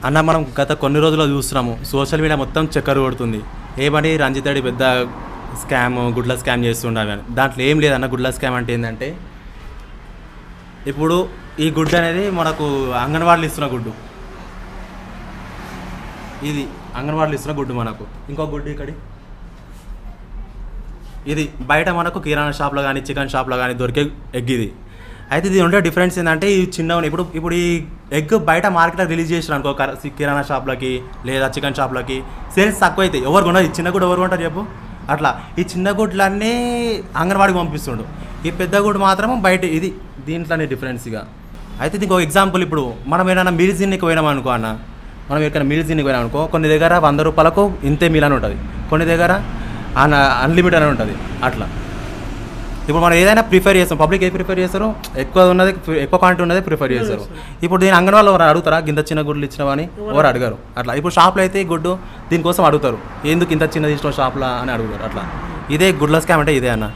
అన్న మనం గత కొన్ని రోజుల్లో చూస్తున్నాము సోషల్ మీడియా మొత్తం చక్కర కొడుతుంది. ఏమని రంజిత్ పెద్ద స్కామ్ గుడ్ల స్కామ్ చేస్తుండవి అని. దాంట్లో ఏం లేదన్న. గుడ్ల స్కామ్ అంటే ఏంటంటే ఇప్పుడు ఈ గుడ్డు అనేది మనకు అంగన్వాడీలు ఇస్తున్న గుడ్డు. ఇది అంగన్వాడీలు ఇస్తున్న గుడ్డు మనకు. ఇంకో గుడ్డు ఇక్కడి ఇది బయట మనకు కిరాణా షాప్లో కానీ చికెన్ షాప్లో కానీ దొరికే ఎగ్ ఇది. అయితే ఇది ఉండే డిఫరెన్స్ ఏంటంటే ఈ చిన్న ఇప్పుడు ఈ ఎగ్ బయట మార్కెట్లో రిలీజ్ చేసిన అనుకో కిరాణా షాప్లకి లేదా చికెన్ షాప్లకి సేల్స్ తక్కువ అవుతాయి. ఎవరు కొనరు. ఈ చిన్న గుడ్డు ఎవరు కొంటారు చెప్పు. అట్లా ఈ చిన్న గుడ్లన్నీ అంగన్వాడికి పంపిస్తుండు. ఈ పెద్ద గుడ్డు మాత్రం బయట ఇది దీంట్లోనే డిఫరెన్స్ ఇక. అయితే దీనికి ఒక ఎగ్జాంపుల్, ఇప్పుడు మనం ఏదైనా మీల్స్ తిన్నకి పోయినాం అనుకో అన్న, మనం ఎక్కడ మీల్స్ తిన్నకి పోయినాం అనుకో, కొన్ని దగ్గర 100 రూపాయలకు ఇంతే మీల్ అని ఉంటుంది, కొన్ని దగ్గర అన్లిమిటెడ్ అని ఉంటుంది. అట్లా ఇప్పుడు మనం ఏదైనా ప్రిఫర్ చేస్తాం. పబ్లిక్ ఏది ప్రిఫర్ చేస్తారు? ఎక్కువ క్వాంటిటీ ఉన్నది ప్రిఫర్ చేస్తారు. ఇప్పుడు దీని అంగన్వాడీలో ఎవరు అడుగుతారా గింత చిన్న గుడ్లు ఇచ్చినవని? ఎవరు అడగారు. అట్లా ఇప్పుడు షాప్లో అయితే ఈ గుడ్డు దీనికోసం అడుగుతారు, ఎందుకు ఇంత చిన్నది ఇష్టం షాప్లో అని అడుగుతారు. అట్లా ఇదే గుడ్ల స్కామ్ అంటే ఇదే అన్న.